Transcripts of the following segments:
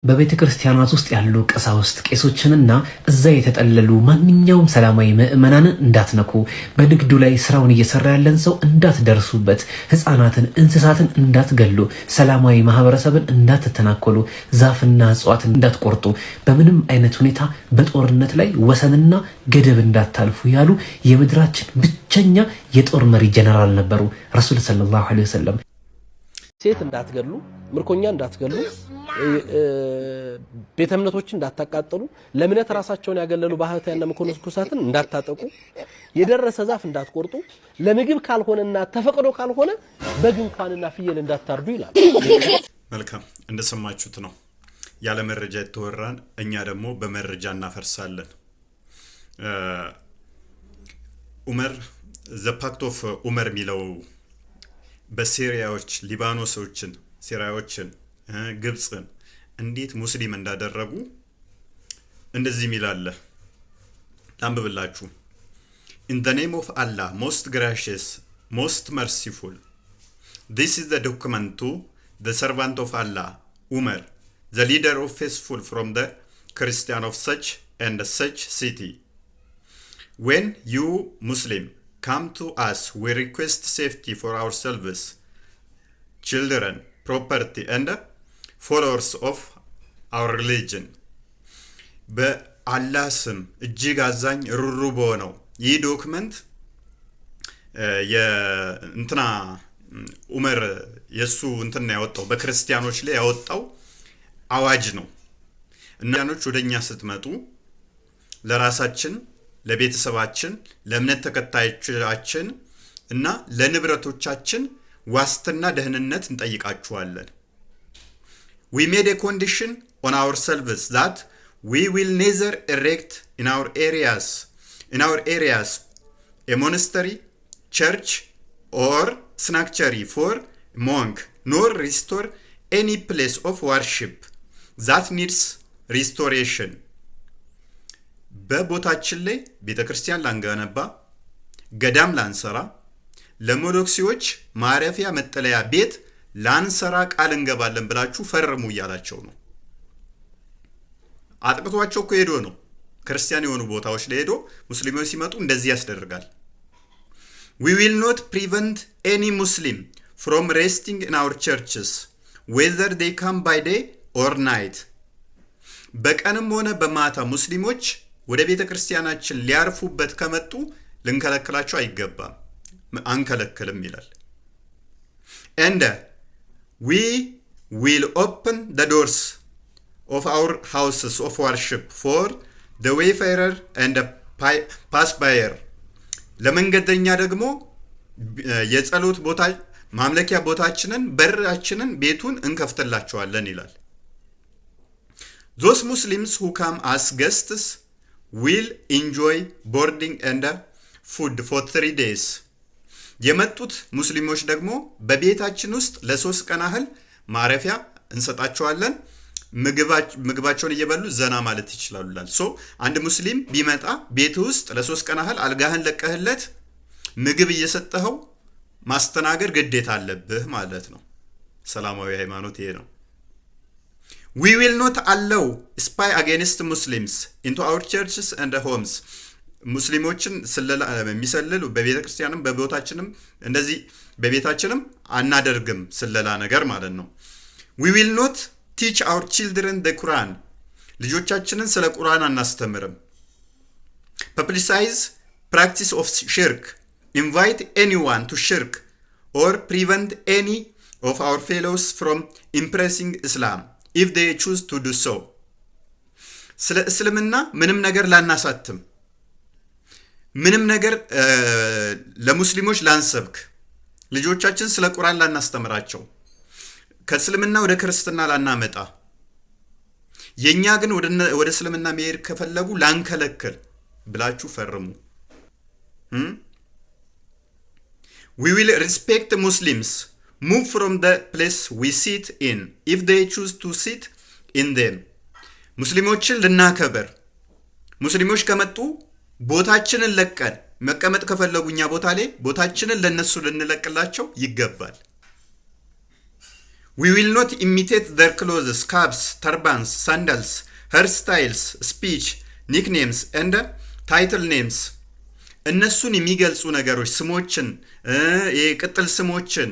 በቤተ ክርስቲያናት ውስጥ ያሉ ቀሳውስት ቄሶችንና እዛ የተጠለሉ ማንኛውም ሰላማዊ ምዕመናንን እንዳትነኩ፣ በንግዱ ላይ ስራውን እየሰራ ያለን ሰው እንዳትደርሱበት፣ ህፃናትን፣ እንስሳትን እንዳትገሉ፣ ሰላማዊ ማህበረሰብን እንዳትተናኮሉ፣ ዛፍና እጽዋትን እንዳትቆርጡ፣ በምንም አይነት ሁኔታ በጦርነት ላይ ወሰንና ገደብ እንዳታልፉ ያሉ የምድራችን ብቸኛ የጦር መሪ ጀነራል ነበሩ ረሱል ሰለላሁ ዐለይሂ ወሰለም። ሴት እንዳትገሉ፣ ምርኮኛ እንዳትገሉ፣ ቤተ እምነቶችን እንዳታቃጥሉ፣ ለእምነት ራሳቸውን ያገለሉ ባህታውያንና መነኮሳትን እንዳታጠቁ፣ የደረሰ ዛፍ እንዳትቆርጡ፣ ለምግብ ካልሆነና ተፈቅዶ ካልሆነ በግ እንኳንና ፍየል እንዳታርዱ ይላል። መልካም እንደሰማችሁት ነው። ያለ መረጃ የተወራን እኛ ደግሞ በመረጃ እናፈርሳለን። ዑመር ዘ ፓክት ኦፍ ዑመር የሚለው በሲሪያዎች ሊባኖሶችን፣ ሲሪያዎችን፣ ግብፅን እንዴት ሙስሊም እንዳደረጉ እንደዚህ ሚላለ ላንብብላችሁ። In the name of Allah, most gracious, most merciful. This is the document to the servant of Allah, Umar, the leader of faithful from the Christian of such and such city. When you Muslim come to us, we request safety for ourselves, children, property, and followers of our religion. በአላህ ስም እጅግ አዛኝ ሩሩ በሆነው ይህ ዶክመንት የእንትና ዑመር የሱ እንትና ያወጣው በክርስቲያኖች ላይ ያወጣው አዋጅ ነው። እናንተዎች ወደኛ ስትመጡ ለራሳችን፣ ለቤተሰባችን፣ ለእምነት ተከታዮቻችን እና ለንብረቶቻችን ዋስትና ደህንነት እንጠይቃችኋለን። We made a condition on ourselves that we will neither erect in our areas a monastery, church, or sanctuary for monk, nor restore any place of worship that needs restoration. በቦታችን ላይ ቤተክርስቲያን ላንገነባ፣ ገዳም ላንሰራ፣ ለሞኖክሲዎች ማረፊያ መጠለያ ቤት ላንሰራ ቃል እንገባለን ብላችሁ ፈርሙ እያላቸው ነው። አጥቅቷቸው እኮ ሄዶ ነው ክርስቲያን የሆኑ ቦታዎች ላይ ሄዶ ሙስሊሞች ሲመጡ እንደዚህ ያስደርጋል። We will not prevent any Muslim from resting in our churches, whether they come by day or night. በቀንም ሆነ በማታ ሙስሊሞች ወደ ቤተ ክርስቲያናችን ሊያርፉበት ከመጡ ልንከለክላቸው አይገባም፣ አንከለክልም ይላል። And we will open the doors of our houses of worship for the wayfarer and the passerby. ለመንገደኛ ደግሞ የጸሎት ቦታ ማምለኪያ ቦታችንን በራችንን ቤቱን እንከፍትላቸዋለን ይላል። Those Muslims who come as guests will enjoy boarding and food for 3 days. የመጡት ሙስሊሞች ደግሞ በቤታችን ውስጥ ለ3 ቀን ያህል ማረፊያ እንሰጣቸዋለን፣ ምግባቸውን እየበሉ ዘና ማለት ይችላሉላል። ሶ አንድ ሙስሊም ቢመጣ ቤት ውስጥ ለ3 ቀን ያህል አልጋህን ለቀህለት ምግብ እየሰጠኸው ማስተናገድ ግዴታ አለብህ ማለት ነው። ሰላማዊ ሃይማኖት ይሄ ነው። We will not allow spy against Muslims into our churches and homes. ሙስሊሞችን ስለላ የሚሰልሉ በቤተክርስቲያንም በቦታችንም እንደዚህ በቤታችንም አናደርግም ስለላ ነገር ማለት ነው። We will not teach our children the Quran. ልጆቻችንን ስለ ቁርአን አናስተምርም። Publicize practice of shirk. Invite anyone to shirk or prevent any of our fellows from embracing Islam if they choose to do so. ስለ እስልምና ምንም ነገር ላናሳትም፣ ምንም ነገር ለሙስሊሞች ላንሰብክ፣ ልጆቻችን ስለ ቁርአን ላናስተምራቸው፣ ከእስልምና ወደ ክርስትና ላናመጣ፣ የኛ ግን ወደ እስልምና መሄድ ከፈለጉ ላንከለክል ብላችሁ ፈርሙ። We will respect Muslims, move from the place we sit in if they choose to sit in them. ሙስሊሞችን ልናከብር፣ ሙስሊሞች ከመጡ ቦታችንን ለቀን መቀመጥ ከፈለጉኛ ቦታ ላይ ቦታችንን ለነሱ ልንለቅላቸው ይገባል። We will not imitate their clothes, caps, turbans, sandals, hairstyles, speech, nicknames and title names. እነሱን የሚገልጹ ነገሮች ስሞችን፣ የቅጥል ስሞችን፣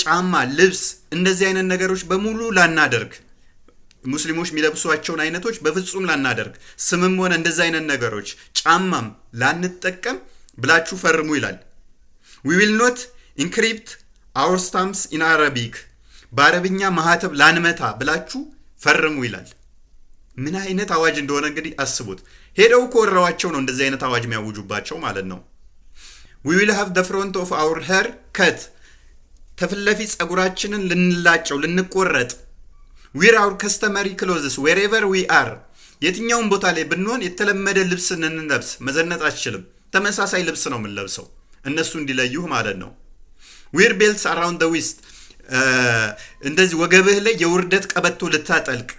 ጫማ፣ ልብስ እንደዚህ አይነት ነገሮች በሙሉ ላናደርግ፣ ሙስሊሞች የሚለብሷቸውን አይነቶች በፍጹም ላናደርግ፣ ስምም ሆነ እንደዚህ አይነት ነገሮች ጫማም ላንጠቀም ብላችሁ ፈርሙ ይላል። We will not encrypt our stamps in Arabic. በአረብኛ ማህተብ ላንመታ ብላችሁ ፈርሙ ይላል። ምን አይነት አዋጅ እንደሆነ እንግዲህ አስቡት። ሄደው ኮራዋቸው ነው እንደዚህ አይነት አዋጅ የሚያውጁባቸው ማለት ነው። We will have the front of our hair cut. ተፍለፊ ጸጉራችንን ልንላጨው ልንቆረጥ። Wear our customary clothes wherever we are. የትኛውን ቦታ ላይ ብንሆን የተለመደ ልብስ እንለብስ፣ መዘነጥ አትችልም። ተመሳሳይ ልብስ ነው የምንለብሰው እነሱ እንዲለዩህ ማለት ነው። Wear belts around the waist. እንደዚህ ወገብህ ላይ የውርደት ቀበቶ ልታጠልቅ።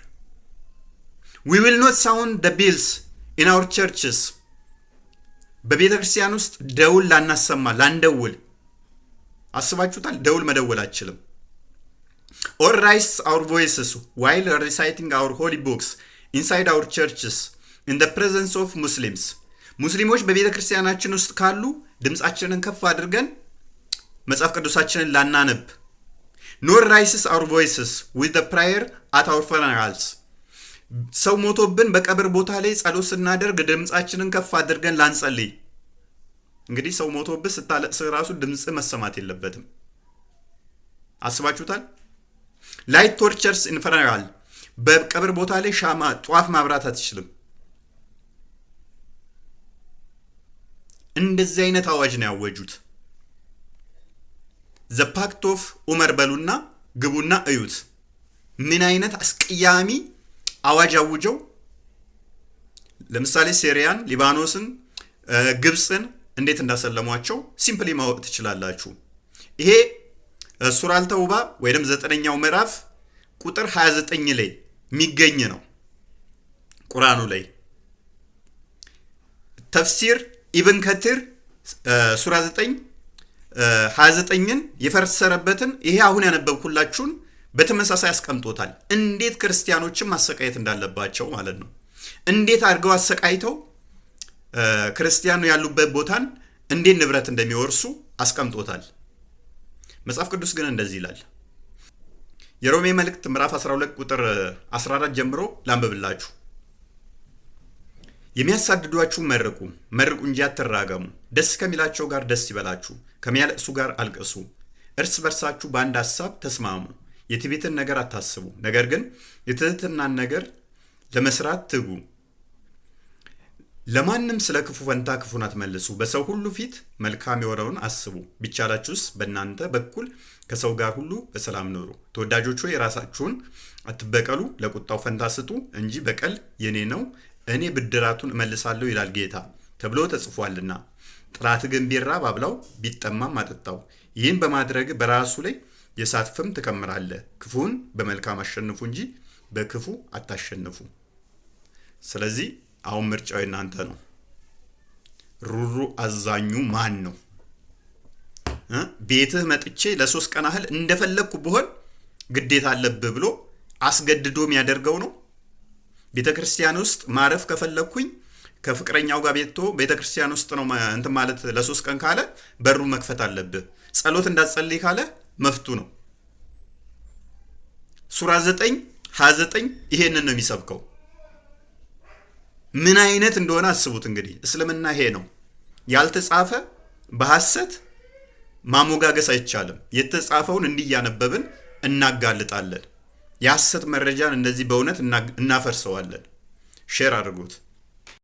We will not sound the bells in our churches. በቤተ ክርስቲያን ውስጥ ደውል ላናሰማ ላንደውል። አስባችሁታል? ደውል መደወል አትችልም። Or raise our voices while reciting our holy books inside our churches in the presence of Muslims. ሙስሊሞች በቤተ ክርስቲያናችን ውስጥ ካሉ ድምጻችንን ከፍ አድርገን መጽሐፍ ቅዱሳችንን ላናነብ። Nor raises our voices with the prayer at our funerals. ሰው ሞቶብን በቀብር ቦታ ላይ ጸሎት ስናደርግ ድምጻችንን ከፍ አድርገን ላንጸልይ። እንግዲህ ሰው ሞቶብን ስታለቅስ ራሱ ድምጽ መሰማት የለበትም። አስባችሁታል? Light torches in funeral. በቀብር ቦታ ላይ ሻማ ጧፍ ማብራት አትችልም። እንደዚህ አይነት አዋጅ ነው ያወጁት። The Pact of ዑመር በሉና ግቡና እዩት። ምን አይነት አስቀያሚ አዋጅ አውጀው። ለምሳሌ ሲሪያን፣ ሊባኖስን፣ ግብፅን እንዴት እንዳሰለሟቸው ሲምፕሊ ማወቅ ትችላላችሁ። ይሄ ሱራ አልተውባ ወይም 9ኛው ምዕራፍ ቁጥር 29 ላይ የሚገኝ ነው ቁርአኑ ላይ። ተፍሲር ኢብን ከቲር ሱራ 9 29ን የፈሰረበትን ይሄ አሁን ያነበብኩላችሁን በተመሳሳይ አስቀምጦታል። እንዴት ክርስቲያኖችን ማሰቃየት እንዳለባቸው ማለት ነው። እንዴት አድርገው አሰቃይተው ክርስቲያኑ ያሉበት ቦታን እንዴት ንብረት እንደሚወርሱ አስቀምጦታል። መጽሐፍ ቅዱስ ግን እንደዚህ ይላል። የሮሜ መልእክት ምዕራፍ 12 ቁጥር 14 ጀምሮ ላንብብላችሁ። የሚያሳድዷችሁ መርቁ፣ መርቁ እንጂ አትራገሙ። ደስ ከሚላቸው ጋር ደስ ይበላችሁ፣ ከሚያለቅሱ ጋር አልቅሱ። እርስ በርሳችሁ በአንድ ሐሳብ ተስማሙ። የትዕቢትን ነገር አታስቡ፣ ነገር ግን የትህትናን ነገር ለመስራት ትጉ። ለማንም ስለ ክፉ ፈንታ ክፉን አትመልሱ፣ በሰው ሁሉ ፊት መልካም የሆነውን አስቡ። ቢቻላችሁስ በእናንተ በኩል ከሰው ጋር ሁሉ በሰላም ኑሩ። ተወዳጆች ሆይ ራሳችሁን አትበቀሉ፣ ለቁጣው ፈንታ ስጡ እንጂ በቀል የኔ ነው፣ እኔ ብድራቱን እመልሳለሁ ይላል ጌታ ተብሎ ተጽፏልና። ጥላት ግን ቢራብ አብላው፣ ቢጠማም አጠጣው። ይህን በማድረግ በራሱ ላይ የእሳት ፍም ትከምራለህ። ክፉን በመልካም አሸንፉ እንጂ በክፉ አታሸንፉ። ስለዚህ አሁን ምርጫው እናንተ ነው። ሩሩ አዛኙ ማን ነው? ቤትህ መጥቼ ለ3 ቀን ያህል እንደፈለኩ ብሆን ግዴታ አለብህ ብሎ አስገድዶ የሚያደርገው ነው? ቤተክርስቲያን ውስጥ ማረፍ ከፈለኩኝ ከፍቅረኛው ጋር ቤተክርስቲያን ውስጥ ነው እንት ማለት ለ3 ቀን ካለ በሩ መክፈት አለብህ። ጸሎት እንዳትጸልይ ካለ መፍቱ ነው። ሱራ 9:29 ይሄንን ነው የሚሰብከው። ምን አይነት እንደሆነ አስቡት እንግዲህ። እስልምና ይሄ ነው። ያልተጻፈ በሐሰት ማሞጋገስ አይቻልም። የተጻፈውን እንዲያነበብን እናጋልጣለን። የሐሰት መረጃን እንደዚህ በእውነት እናፈርሰዋለን። ሼር አድርጉት።